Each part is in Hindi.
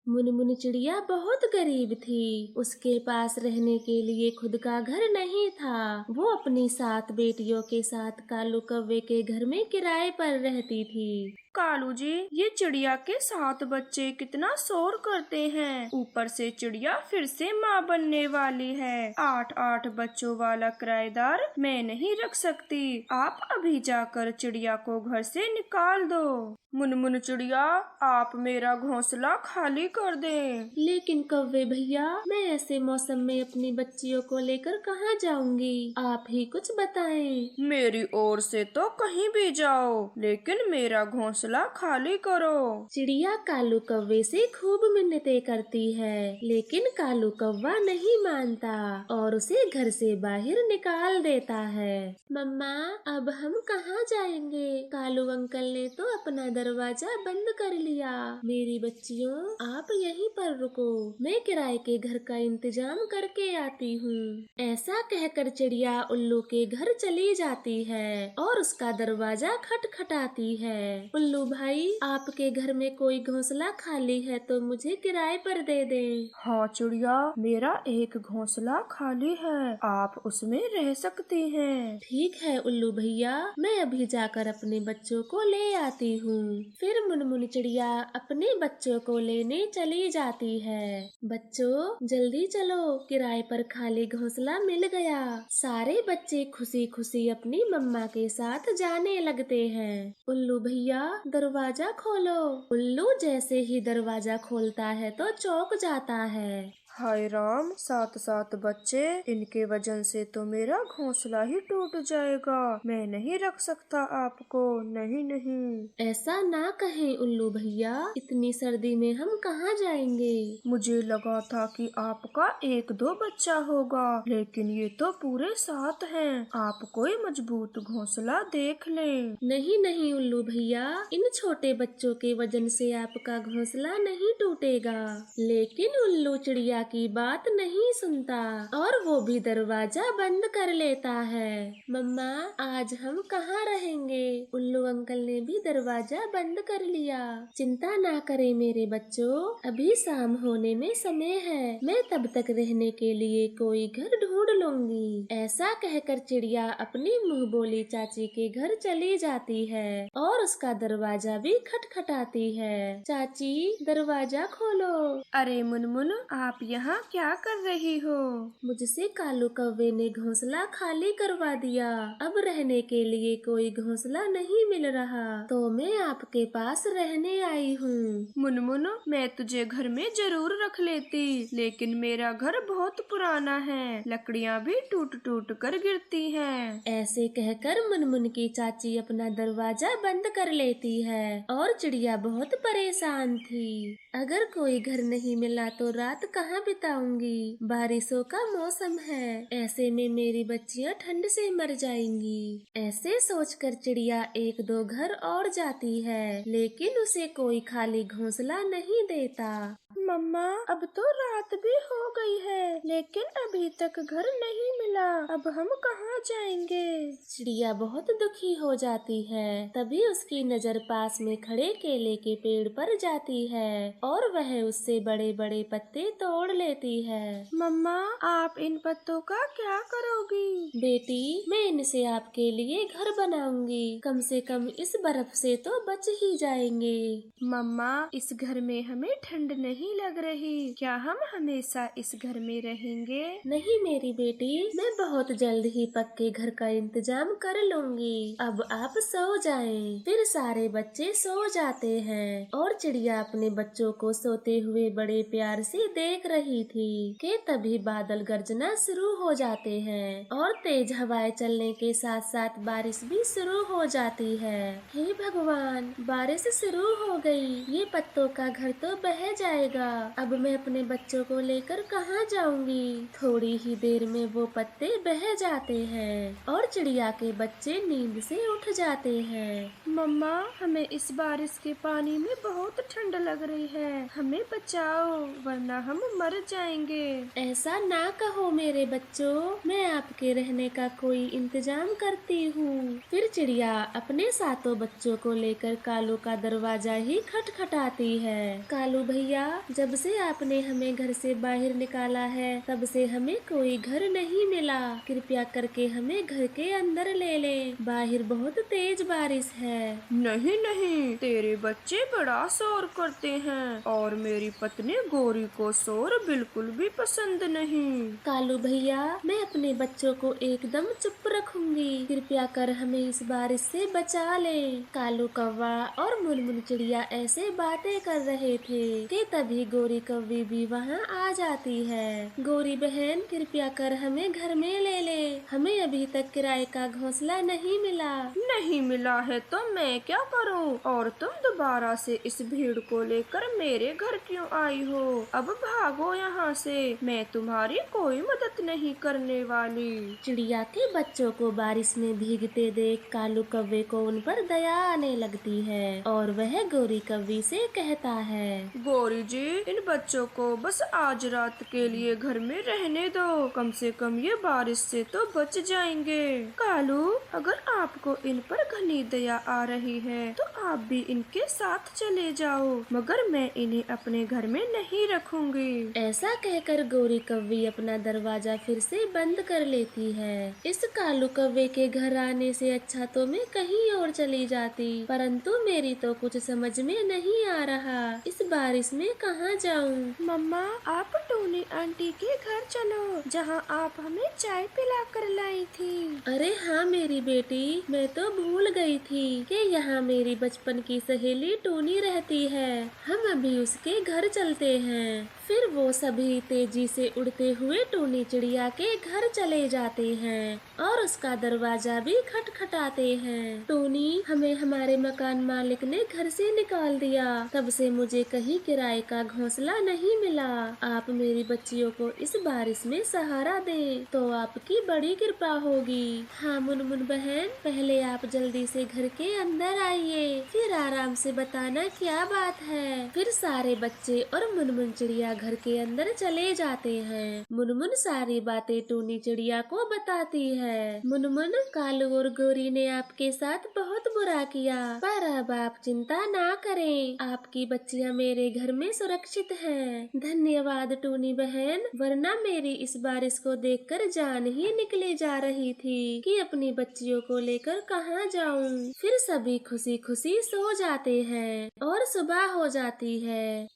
मुनमुन चिड़िया बहुत गरीब थी। उसके पास रहने के लिए खुद का घर नहीं था। वो अपनी 7 बेटियों के साथ कालू कौवे के घर में किराए पर रहती थी। कालू जी, ये चिड़िया के 7 बच्चे कितना शोर करते हैं। ऊपर से चिड़िया फिर से माँ बनने वाली है। 8-8 बच्चों वाला किराएदार मैं नहीं रख सकती। आप अभी जाकर चिड़िया को घर से निकाल दो। मुनमुन चिड़िया, आप मेरा घोंसला खाली कर दें। लेकिन कौवे भैया, मैं ऐसे मौसम में अपनी बच्चियों को लेकर कहाँ जाऊंगी? आप ही कुछ बताएं। मेरी ओर से तो कहीं भी जाओ, लेकिन मेरा घोंसला खाली करो। चिड़िया कालू कौवे से खूब मिन्नतें करती है, लेकिन कालू कौवा नहीं मानता और उसे घर से बाहर निकाल देता है। मम्मा, अब हम कहाँ जाएंगे? कालू अंकल ने तो अपना दरवाजा बंद कर लिया। मेरी बच्चियों, आप यहीं पर रुको, मैं किराए के घर का इंतजाम करके आती हूँ। ऐसा कहकर चिड़िया उल्लू के घर चली जाती है और उसका दरवाजा खटखटाती है। उल्लू भाई, आपके घर में कोई घोंसला खाली है तो मुझे किराए पर दे दें। हाँ चिड़िया, मेरा एक घोंसला खाली है, आप उसमें रह सकती हैं। ठीक है उल्लू भैया, मैं अभी जाकर अपने बच्चों को ले आती हूँ। फिर मुनमुन चिड़िया अपने बच्चों को लेने चली जाती है। बच्चों, जल्दी चलो, किराए पर खाली घोंसला मिल गया। सारे बच्चे खुशी खुशी अपनी मम्मा के साथ जाने लगते हैं। उल्लू भैया, दरवाजा खोलो। उल्लू जैसे ही दरवाजा खोलता है तो चौंक जाता है। हाय राम, 7-7 बच्चे, इनके वजन से तो मेरा घोंसला ही टूट जाएगा। मैं नहीं रख सकता आपको, नहीं नहीं। ऐसा ना कहें उल्लू भैया, इतनी सर्दी में हम कहाँ जाएंगे? मुझे लगा था कि आपका 1-2 बच्चा होगा, लेकिन ये तो पूरे 7 हैं। आप कोई मजबूत घोंसला देख लें। नहीं नहीं उल्लू भैया, इन छोटे बच्चों के वजन से आपका घोंसला नहीं टूटेगा। लेकिन उल्लू चिड़िया की बात नहीं सुनता और वो भी दरवाजा बंद कर लेता है। मम्मा, आज हम कहाँ रहेंगे? उल्लू अंकल ने भी दरवाजा बंद कर लिया। चिंता ना करें मेरे बच्चों, अभी शाम होने में समय है। मैं तब तक रहने के लिए कोई घर ढूंढ लूंगी। ऐसा कहकर चिड़िया अपनी मुंह बोली चाची के घर चली जाती है और उसका दरवाजा भी खटखटाती है। चाची, दरवाजा खोलो। अरे मुनमुन, आप यहाँ क्या कर रही हो? मुझसे कालू कौवे ने घोंसला खाली करवा दिया। अब रहने के लिए कोई घोंसला नहीं मिल रहा, तो मैं आपके पास रहने आई हूँ। मुनमुन, मैं तुझे घर में जरूर रख लेती, लेकिन मेरा घर बहुत पुराना है, लकड़ियाँ भी टूट टूट कर गिरती हैं। ऐसे कहकर मुनमुन की चाची अपना दरवाजा बंद कर लेती है और चिड़िया बहुत परेशान थी। अगर कोई घर नहीं मिला तो रात कहाँ बिताऊंगी? बारिशों का मौसम है, ऐसे में मेरी बच्चियाँ ठंड से मर जाएंगी। ऐसे सोचकर चिड़िया 1-2 घर और जाती है, लेकिन उसे कोई खाली घोंसला नहीं देता। मम्मा, अब तो रात भी हो गई है, लेकिन अभी तक घर नहीं मिला। अब हम कहाँ जाएंगे? चिड़िया बहुत दुखी हो जाती है। तभी उसकी नजर पास में खड़े केले के पेड़ पर जाती है और वह उससे बड़े बड़े पत्ते तोड़ लेती है। मम्मा, आप इन पत्तों का क्या करोगी? बेटी, मैं इनसे आपके लिए घर बनाऊंगी। कम से कम इस बर्फ से तो बच ही जाएंगे। मम्मा, इस घर में हमें ठंड नहीं लग रही, क्या हम हमेशा इस घर में रहेंगे? नहीं मेरी बेटी, मैं बहुत जल्द ही पक्के घर का इंतजाम कर लूंगी। अब आप सो जाएं। फिर सारे बच्चे सो जाते हैं और चिड़िया अपने बच्चों को सोते हुए बड़े प्यार से देख रही थी कि तभी बादल गरजना शुरू हो जाते हैं और तेज हवाएं चलने के साथ साथ बारिश भी शुरू हो जाती है। हे भगवान, बारिश शुरू हो गई। ये पत्तों का घर तो बह जाएगा। अब मैं अपने बच्चों को लेकर कहाँ जाऊंगी? थोड़ी ही देर में वो पत्ते बह जाते हैं और चिड़िया के बच्चे नींद से उठ जाते हैं। मम्मा, हमें इस बारिश के पानी में बहुत ठंड लग रही है, हमें बचाओ वरना हम मर जाएंगे। ऐसा ना कहो मेरे बच्चों, मैं आपके रहने का कोई इंतजाम करती हूँ। फिर चिड़िया अपने 7 बच्चों को लेकर कालू का दरवाजा ही खटखटाती है। कालू भैया, जब से आपने हमें घर से बाहर निकाला है तब से हमें कोई घर नहीं मिला। कृपया करके हमें घर के अंदर ले ले, बाहर बहुत तेज बारिश है। नहीं नहीं, तेरे बच्चे बड़ा शोर करते हैं और मेरी पत्नी गोरी को शोर बिल्कुल भी पसंद नहीं। कालू भैया, मैं अपने बच्चों को एकदम चुप रखूंगी। कृपया कर हमें इस बारिश से बचा ले। कालू कौवा और मुनमुन चिड़िया ऐसे बातें कर रहे थे कि तभी गोरी कौवी भी वहाँ आ जाती है। गोरी बहन, कृपया कर हमें घर में ले ले, हमें अभी तक किराए का घोंसला नहीं मिला। नहीं मिला है तो मैं क्या करूं? और तुम दोबारा से इस भीड़ को लेकर मेरे घर क्यों आई हो? अब भागो यहाँ से, मैं तुम्हारी कोई मदद नहीं करने वाली। चिड़िया के बच्चों को बारिश में भीगते देख कालू कौवे को उन पर दया आने लगती है और वह गोरी कौवी से कहता है, गोरी जी, इन बच्चों को बस आज रात के लिए घर में रहने दो, कम से कम ये बारिश से तो बच जाएंगे। कालू, अगर आपको इन पर घनी दया आ रही है तो आप भी इनके साथ चले जाओ, मगर मैं इन्हें अपने घर में नहीं रखूंगी। ऐसा कहकर गोरी कौवी अपना दरवाजा फिर से बंद कर लेती है। इस कालू कौवे के घर आने से अच्छा तो मैं कहीं और चली जाती, परंतु मेरी तो कुछ समझ में नहीं आ रहा, इस बारिश में कहाँ जाऊँ। मम्मा, आप टोनी आंटी के घर चलो, जहाँ आप हमें चाय पिला कर लाई थी। अरे हाँ मेरी बेटी, मैं तो भूल गई थी कि यहाँ मेरी बचपन की सहेली टोनी रहती है। हम अभी उसके घर चलते हैं। फिर वो सभी तेजी से उड़ते हुए टोनी चिड़िया के घर चले जाते हैं और उसका दरवाजा भी खटखटाते हैं। टोनी, हमें हमारे मकान मालिक ने घर से निकाल दिया, तब से मुझे कहीं किराए का घोंसला नहीं मिला। आप मेरी बच्चियों को इस बारिश में सहारा दें तो आपकी बड़ी कृपा होगी। हाँ मुनमुन बहन, पहले आप जल्दी से घर के अंदर आइए, फिर आराम से बताना क्या बात है। फिर सारे बच्चे और मुनमुन चिड़िया घर के अंदर चले जाते हैं। मुनमुन सारी बातें टोनी चिड़िया को बताती है। मुनमुन, कालू और गोरी ने आपके साथ बहुत बुरा किया, पर अब आप चिंता ना करें, आपकी बच्चियां मेरे घर में सुरक्षित हैं। धन्यवाद टोनी बहन, वरना मेरी इस बारिश को देखकर जान ही निकले जा रही थी कि अपनी बच्चियों को लेकर कहाँ जाऊं। फिर सभी खुशी खुशी सो जाते हैं और सुबह हो जाती है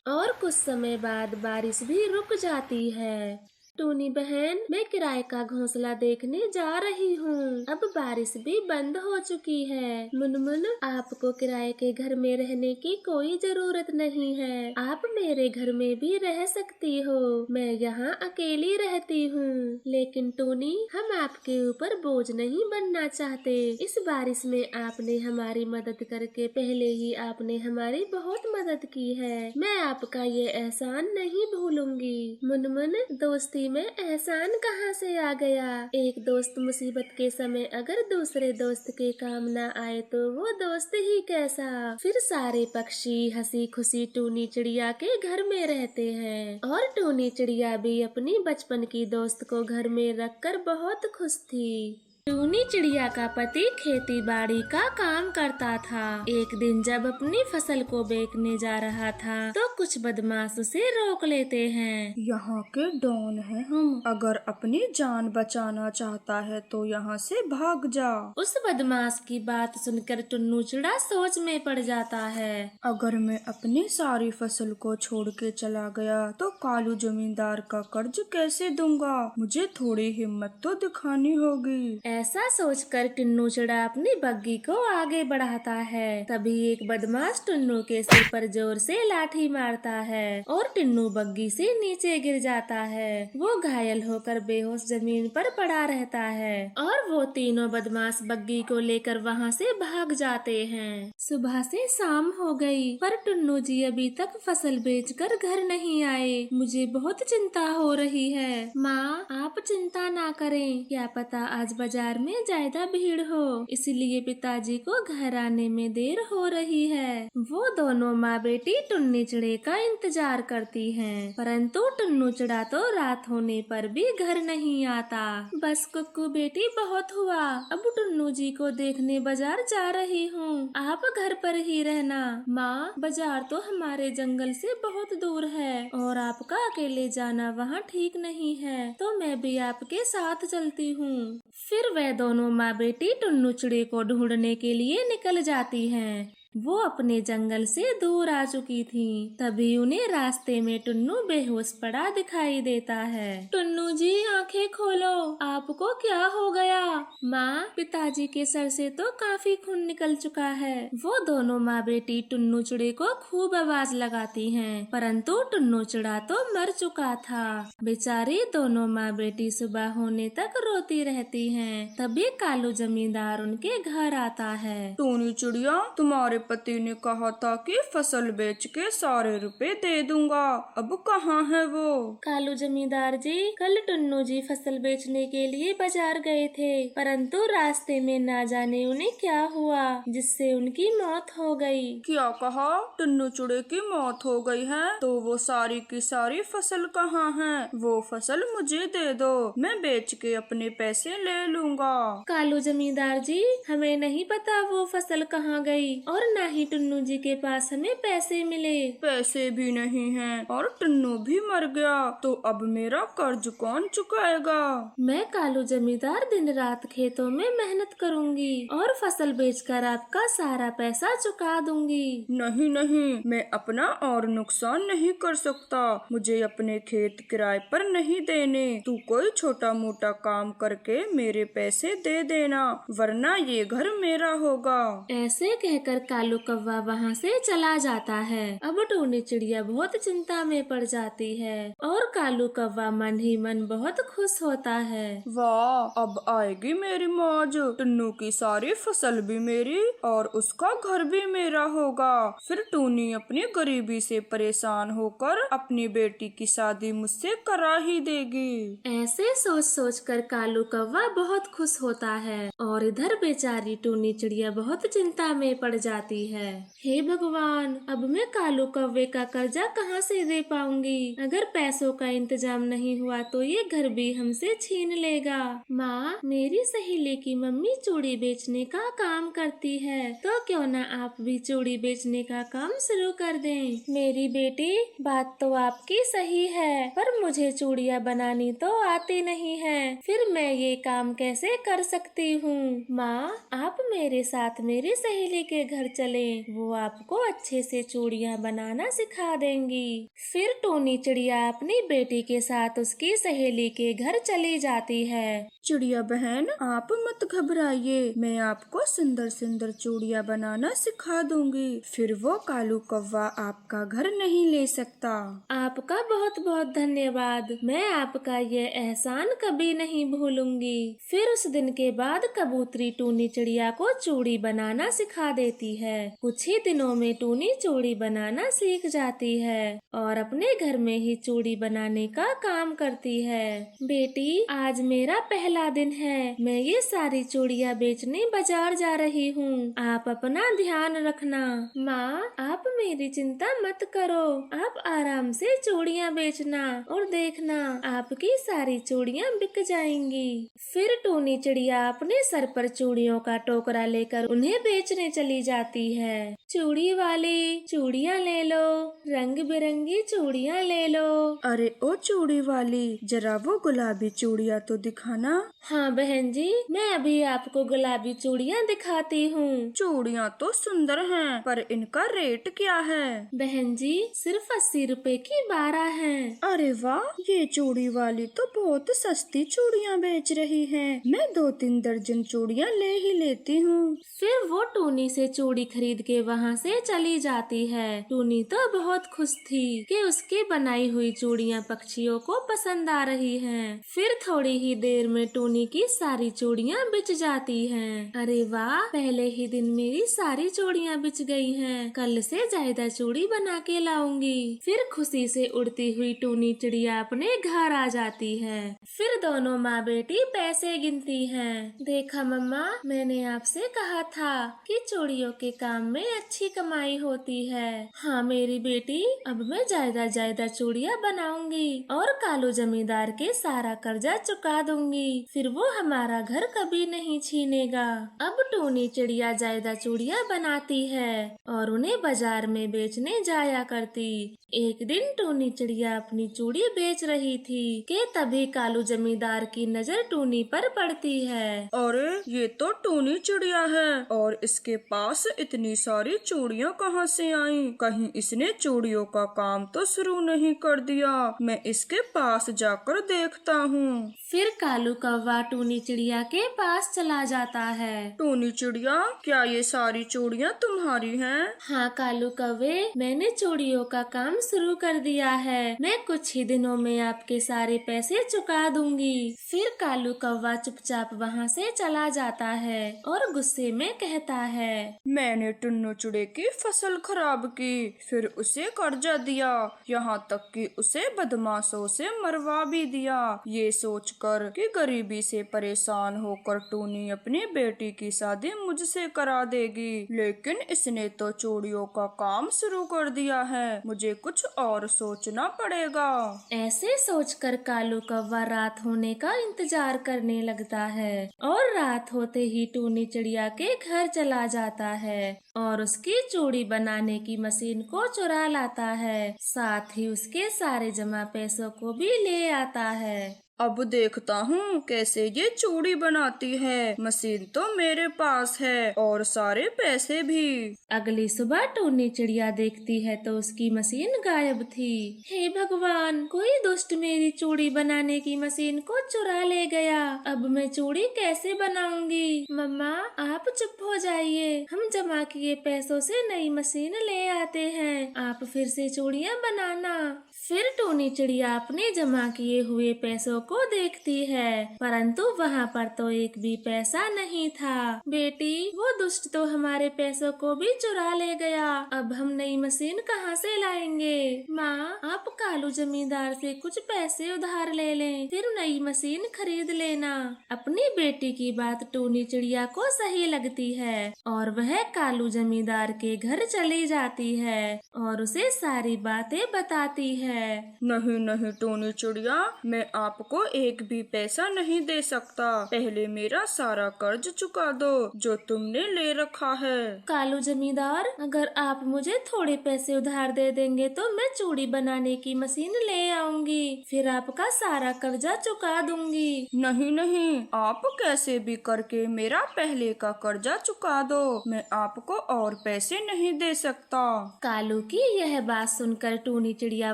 और कुछ समय बाद बारिश भी रुक जाती है। टोनी बहन, मैं किराए का घोंसला देखने जा रही हूँ। अब बारिश भी बंद हो चुकी है। मुनमुन, आपको किराए के घर में रहने की कोई जरूरत नहीं है, आप मेरे घर में भी रह सकती हो, मैं यहाँ अकेली रहती हूँ। लेकिन टोनी, हम आपके ऊपर बोझ नहीं बनना चाहते। इस बारिश में आपने हमारी मदद करके पहले ही आपने हमारी बहुत मदद की है, मैं आपका ये एहसान नहीं भूलूंगी। मुनमुन, दोस्ती में एहसान कहाँ से आ गया? एक दोस्त मुसीबत के समय अगर दूसरे दोस्त के काम न आए तो वो दोस्त ही कैसा। फिर सारे पक्षी हंसी खुशी टोनी चिड़िया के घर में रहते हैं और टोनी चिड़िया भी अपनी बचपन की दोस्त को घर में रखकर बहुत खुश थी। टोनी चिड़िया का पति खेती बाड़ी का काम करता था। एक दिन जब अपनी फसल को बेचने जा रहा था तो कुछ बदमाश उसे रोक लेते हैं। यहाँ के डॉन हैं हम, अगर अपनी जान बचाना चाहता है तो यहाँ से भाग जा। उस बदमाश की बात सुनकर टुन्नू चिड़ा सोच में पड़ जाता है। अगर मैं अपनी सारी फसल को छोड़ के चला गया तो कालू जमींदार का कर्ज कैसे दूंगा? मुझे थोड़ी हिम्मत तो दिखानी होगी। ऐसा सोचकर टुन्नू चिड़ा अपनी बग्गी को आगे बढ़ाता है। तभी एक बदमाश टुन्नू के सिर पर जोर से लाठी मारता है और टुन्नू बग्गी से नीचे गिर जाता है। वो घायल होकर बेहोश जमीन पर पड़ा रहता है और वो तीनों बदमाश बग्गी को लेकर वहाँ से भाग जाते हैं। सुबह से शाम हो गई पर टुन्नू जी अभी तक फसल बेचकर घर नहीं आए। मुझे बहुत चिंता हो रही है। माँ, आप चिंता ना करें, क्या पता आज बाजार बाजार में ज्यादा भीड़ हो, इसलिए पिताजी को घर आने में देर हो रही है। वो दोनों माँ बेटी टुन्नी चिड़े का इंतजार करती हैं, परंतु टुन्नू चिड़ा तो रात होने पर भी घर नहीं आता। बस कुक्कू बेटी बहुत हुआ, अब टुन्नू जी को देखने बाजार जा रही हूँ, आप घर पर ही रहना। माँ, बाजार तो हमारे जंगल से बहुत दूर है और आपका अकेले जाना वहाँ ठीक नहीं है, तो मैं भी आपके साथ चलती हूँ। फिर वह दोनों माँ बेटी टुन्नू चिड़े को ढूंढने के लिए निकल जाती हैं। वो अपने जंगल से दूर आ चुकी थीं। तभी उन्हें रास्ते में टुन्नू बेहोश पड़ा दिखाई देता है। टुन्नू जी, आंखें खोलो, आपको क्या हो गया? माँ, पिताजी के सर से तो काफी खून निकल चुका है। वो दोनों माँ बेटी टुन्नू चिड़े को खूब आवाज लगाती हैं, परंतु टुन्नू चिड़ा तो मर चुका था। बेचारी दोनों माँ बेटी सुबह होने तक रोती रहती हैं। तभी कालू जमींदार उनके घर आता है। टूनी चिड़िया, तुम्हारे पति ने कहा था कि फसल बेच के सारे रुपए दे दूंगा, अब कहाँ है वो? कालू जमींदार जी, कल टुन्नू जी फसल बेचने के लिए बाजार गए थे, परंतु रास्ते में ना जाने उन्हें क्या हुआ, जिससे उनकी मौत हो गई। क्या कहा? टुन्नू चिड़े की मौत हो गई है? तो वो सारी की सारी फसल कहाँ है? वो फसल मुझे दे दो, मैं बेच के अपने पैसे ले लूँगा। कालू जमींदार जी, हमें नहीं पता वो फसल कहाँ गई और न ही टुन्नू जी के पास हमें पैसे मिले। पैसे भी नहीं हैं और टुन्नू भी मर गया, तो अब मेरा कर्ज कौन चुकाएगा? मैं कालू जमींदार दिन रात खेतों में मेहनत करूंगी और फसल बेचकर आपका सारा पैसा चुका दूंगी। नहीं नहीं, मैं अपना और नुकसान नहीं कर सकता, मुझे अपने खेत किराए पर नहीं देने। तू कोई छोटा मोटा काम करके मेरे पैसे दे देना, वरना ये घर मेरा होगा। ऐसे कहकर कालू कौवा वहाँ से चला जाता है। अब टूनी चिड़िया बहुत चिंता में पड़ जाती है और कालू कौवा मन ही मन बहुत खुश होता है। वाह, अब आएगी मेरी मौज, टुन्नू की सारी फसल भी मेरी और उसका घर भी मेरा होगा। फिर टूनी अपनी गरीबी से परेशान होकर अपनी बेटी की शादी मुझसे करा ही देगी। ऐसे सोच सोच कर कालू कौवा बहुत खुश होता है और इधर बेचारी टूनी चिड़िया बहुत चिंता में पड़ जाती है। हे भगवान, अब मैं कालू कौवे का कर्जा कहाँ से दे पाऊंगी? अगर पैसों का इंतजाम नहीं हुआ तो ये घर भी हमसे छीन लेगा। माँ, मेरी सहेली की मम्मी चूड़ी बेचने का काम करती है, तो क्यों न आप भी चूड़ी बेचने का काम शुरू कर दें। मेरी बेटी, बात तो आपकी सही है, पर मुझे चूड़ियाँ बनानी तो आती नहीं है, फिर मैं ये काम कैसे कर सकती हूँ? माँ, आप मेरे साथ मेरी सहेली के घर चलें, वो आपको अच्छे से चूड़ियाँ बनाना सिखा देंगी। फिर टूनी चिड़िया अपनी बेटी के साथ उसकी सहेली के घर चली जाती है। चिड़िया बहन, आप मत घबराइए, मैं आपको सुंदर सुंदर चूड़ियाँ बनाना सिखा दूंगी, फिर वो कालू कौवा आपका घर नहीं ले सकता। आपका बहुत बहुत धन्यवाद, मैं आपका ये एहसान कभी नहीं भूलूंगी। फिर उस दिन के बाद कबूतरी टूनी चिड़िया को चूड़ी बनाना सिखा देती है। कुछ ही दिनों में टूनी चूड़ी बनाना सीख जाती है और अपने घर में ही चूड़ी बनाने का काम करती है। बेटी, आज मेरा पहला दिन है, मैं ये सारी चूड़ियाँ बेचने बाजार जा रही हूँ, आप अपना ध्यान रखना। माँ, आप मेरी चिंता मत करो, आप आराम से चूड़ियाँ बेचना और देखना आपकी सारी चूड़ियाँ बिक जाएंगी। फिर टूनी चिड़िया अपने सर पर चूड़ियों का टोकरा लेकर उन्हें बेचने चली जाती है। चूड़ी वाली, चूड़ियाँ ले लो, रंग बिरंगी चूड़ियाँ ले लो। अरे ओ चूड़ी वाली, जरा वो गुलाबी चूड़ियाँ तो दिखाना। हाँ बहन जी, मैं अभी आपको गुलाबी चूड़ियाँ दिखाती हूँ। चूड़ियाँ तो सुंदर हैं, पर इनका रेट क्या है? बहन जी, सिर्फ 80 रुपए की 12 हैं। अरे वाह, ये चूड़ी वाली तो बहुत सस्ती चूड़ियाँ बेच रही है, मैं 2-3 दर्जन चूड़ियाँ ले ही लेती हूँ। फिर वो टूनी से चूड़ी चूड़ी खरीद के वहाँ से चली जाती है। टूनी तो बहुत खुश थी कि उसकी बनाई हुई चूड़ियाँ पक्षियों को पसंद आ रही हैं। फिर थोड़ी ही देर में टूनी की सारी चूड़ियाँ बिच जाती हैं। अरे वाह, पहले ही दिन मेरी सारी चूड़ियाँ बिच गई हैं। कल से ज्यादा चूड़ी बना के लाऊंगी। फिर खुशी से उड़ती हुई टूनी चिड़िया अपने घर आ जाती है। फिर दोनों माँ बेटी पैसे गिनती हैं। देखा मम्मा, मैंने आपसे कहा था कि चूड़ियों के काम में अच्छी कमाई होती है। हाँ मेरी बेटी, अब मैं ज्यादा चूड़ियाँ बनाऊंगी और कालू जमींदार के सारा कर्जा चुका दूंगी। फिर वो हमारा घर कभी नहीं छीनेगा। अब टूनी चिड़िया ज्यादा चूड़ियाँ बनाती है और उन्हें बाजार में बेचने जाया करती। एक दिन टूनी चिड़िया अपनी चूड़ी बेच रही थी कि तभी कालू जमींदार की नजर टूनी पर पड़ती है। अरे ये तो टूनी चिड़िया है और इसके पास इतनी सारी चूड़ियाँ कहाँ से आईं? कहीं इसने चूड़ियों का काम तो शुरू नहीं कर दिया। मैं इसके पास जाकर देखता हूँ। फिर कालू कौवा टूनी चिड़िया के पास चला जाता है। टूनी चिड़िया, क्या ये सारी चूड़ियाँ तुम्हारी हैं? हाँ कालू कौवे, मैंने चूड़ियों का काम शुरू कर दिया है। मैं कुछ ही दिनों में आपके सारे पैसे चुका दूंगी। फिर कालू कौवा चुपचाप वहाँ से चला जाता है और गुस्से में कहता है, मैंने टुन्नू चिड़े की फसल खराब की, फिर उसे कर्जा दिया, यहाँ तक कि उसे बदमाशों से मरवा भी दिया। ये सोचकर कि गरीबी से परेशान होकर टूनी अपनी बेटी की शादी मुझसे करा देगी, लेकिन इसने तो चूड़ियों का काम शुरू कर दिया है। मुझे कुछ और सोचना पड़ेगा। ऐसे सोचकर कालू कौवा रात होने का इंतजार करने लगता है और रात होते ही टूनी चिड़िया के घर चला जाता है और उसकी चूड़ी बनाने की मशीन को चुरा लाता है। साथ ही उसके सारे जमा पैसों को भी ले आता है। अब देखता हूँ कैसे ये चूड़ी बनाती है। मशीन तो मेरे पास है और सारे पैसे भी। अगली सुबह टूनी चिड़िया देखती है तो उसकी मशीन गायब थी। हे भगवान, कोई दुष्ट मेरी चूड़ी बनाने की मशीन को चुरा ले गया। अब मैं चूड़ी कैसे बनाऊंगी? मम्मा, आप चुप हो जाइए। हम जमा किए पैसों से नई मशीन ले आते हैं। आप फिर से चूड़ियाँ बनाना। फिर टूनी चिड़िया अपने जमा किए हुए पैसों को देखती है, परंतु वहाँ पर तो एक भी पैसा नहीं था। बेटी, वो दुष्ट तो हमारे पैसों को भी चुरा ले गया। अब हम नई मशीन कहाँ से लाएंगे? माँ, आप कालू जमींदार से कुछ पैसे उधार ले लें, फिर नई मशीन खरीद लेना। अपनी बेटी की बात टूनी चिड़िया को सही लगती है और वह कालू जमींदार के घर चली जाती है और उसे सारी बातें बताती है। नहीं नहीं टूनी चिड़िया, मैं आपको एक भी पैसा नहीं दे सकता। पहले मेरा सारा कर्ज चुका दो जो तुमने ले रखा है। कालू जमींदार, अगर आप मुझे थोड़े पैसे उधार दे देंगे तो मैं चूड़ी बनाने की मशीन ले आऊंगी, फिर आपका सारा कर्जा चुका दूंगी। नहीं नहीं, आप कैसे भी करके मेरा पहले का कर्जा चुका दो। मैं आपको और पैसे नहीं दे सकता। कालू की यह बात सुनकर टूनी चिड़िया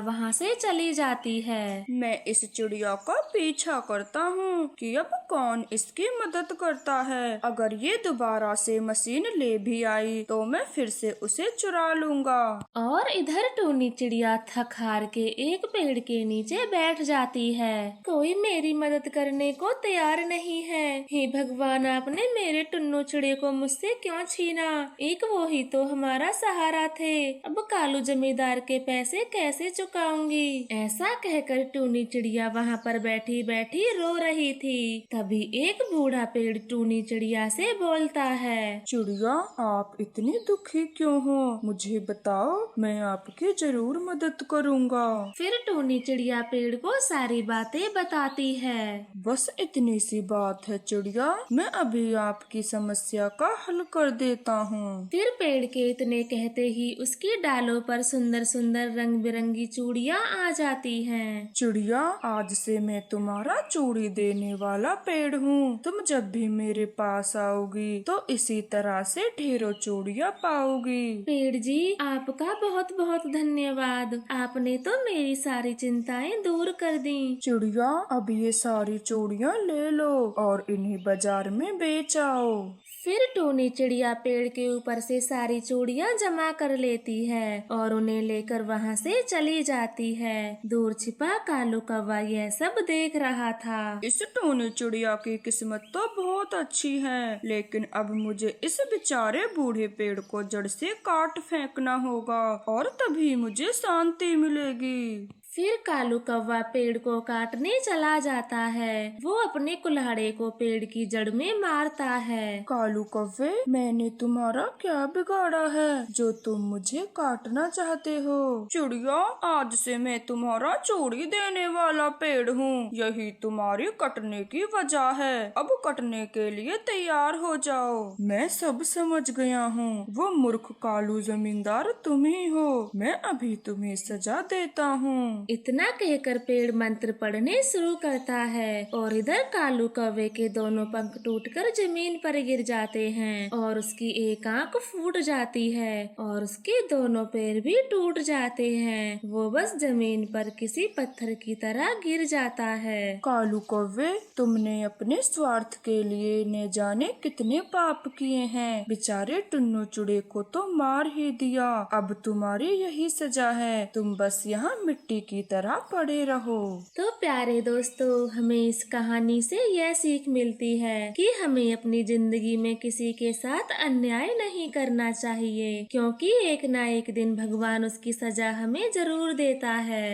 वहाँ से चली जाती है। मैं इस चिड़िया का पीछा करता हूँ कि अब कौन इसकी मदद करता है। अगर ये दोबारा से मशीन ले भी आई तो मैं फिर से उसे चुरा लूंगा। और इधर टूनी चिड़िया थक हार के एक पेड़ के नीचे बैठ जाती है। कोई मेरी मदद करने को तैयार नहीं है। हे भगवान, आपने मेरे टुन्नू चिड़े को मुझसे क्यों छीना? एक वो ही तो हमारा सहारा थे। अब कालू जमींदार के पैसे कैसे चुकाऊंगी? ऐसा कहकर टूनी चिड़िया वहाँ पर बैठी बैठी रो रही थी। तभी एक बूढ़ा पेड़ टूनी चिड़िया से बोलता है, चिड़िया, आप इतनी दुखी क्यों हो? मुझे बताओ, मैं आपकी जरूर मदद करूँगा। फिर टूनी चिड़िया पेड़ को सारी बातें बताती है। बस इतनी सी बात है चिड़िया, मैं अभी आपकी समस्या का हल कर देता हूँ। फिर पेड़ के इतने कहते ही उसकी डालों पर सुंदर सुंदर रंग बिरंगी चूड़ियाँ आ जाती हैं। चिड़िया, आज से मैं तुम्हारा चूड़ी देने वाला पेड़ हूँ। तुम जब भी मेरे पास आओगी तो इसी तरह से ढेरों चूड़ियाँ पाओगी। पेड़ जी, आपका बहुत बहुत धन्यवाद। आपने तो मेरी सारी चिंताएं दूर कर दी। चिड़िया, अब ये सारी चूड़ियाँ ले लो और इन्हें बाजार में बेच आओ। फिर टूनी चिड़िया पेड़ के ऊपर से सारी चूड़ियाँ जमा कर लेती है और उन्हें लेकर वहाँ से चली जाती है। दूर छिपा कालू कौवा यह सब देख रहा था। इस टूनी चिड़िया की किस्मत तो बहुत अच्छी है, लेकिन अब मुझे इस बेचारे बूढ़े पेड़ को जड़ से काट फेंकना होगा और तभी मुझे शांति मिलेगी। फिर कालू कौवा पेड़ को काटने चला जाता है। वो अपने कुल्हाड़े को पेड़ की जड़ में मारता है। कालू कौवे, मैंने तुम्हारा क्या बिगाड़ा है जो तुम मुझे काटना चाहते हो? चिड़िया, आज से मैं तुम्हारा चूड़ी देने वाला पेड़ हूँ। यही तुम्हारी कटने की वजह है। अब कटने के लिए तैयार हो जाओ। मैं सब समझ गया हूँ। वो मूर्ख कालू जमींदार तुम ही हो। मैं अभी तुम्हें सजा देता हूँ। इतना कहकर पेड़ मंत्र पढ़ने शुरू करता है और इधर कालू कौवे के दोनों पंख टूटकर जमीन पर गिर जाते हैं और उसकी एक आंख फूट जाती है और उसके दोनों पैर भी टूट जाते हैं। वो बस जमीन पर किसी पत्थर की तरह गिर जाता है। कालू कौवे, तुमने अपने स्वार्थ के लिए न जाने कितने पाप किए हैं। बेचारे टुन्नू चूड़े को तो मार ही दिया। अब तुम्हारी यही सजा है। तुम बस यहाँ मिट्टी की तरह पड़े रहो। तो प्यारे दोस्तों, हमें इस कहानी से यह सीख मिलती है कि हमें अपनी जिंदगी में किसी के साथ अन्याय नहीं करना चाहिए, क्योंकि एक ना एक दिन भगवान उसकी सजा हमें जरूर देता है।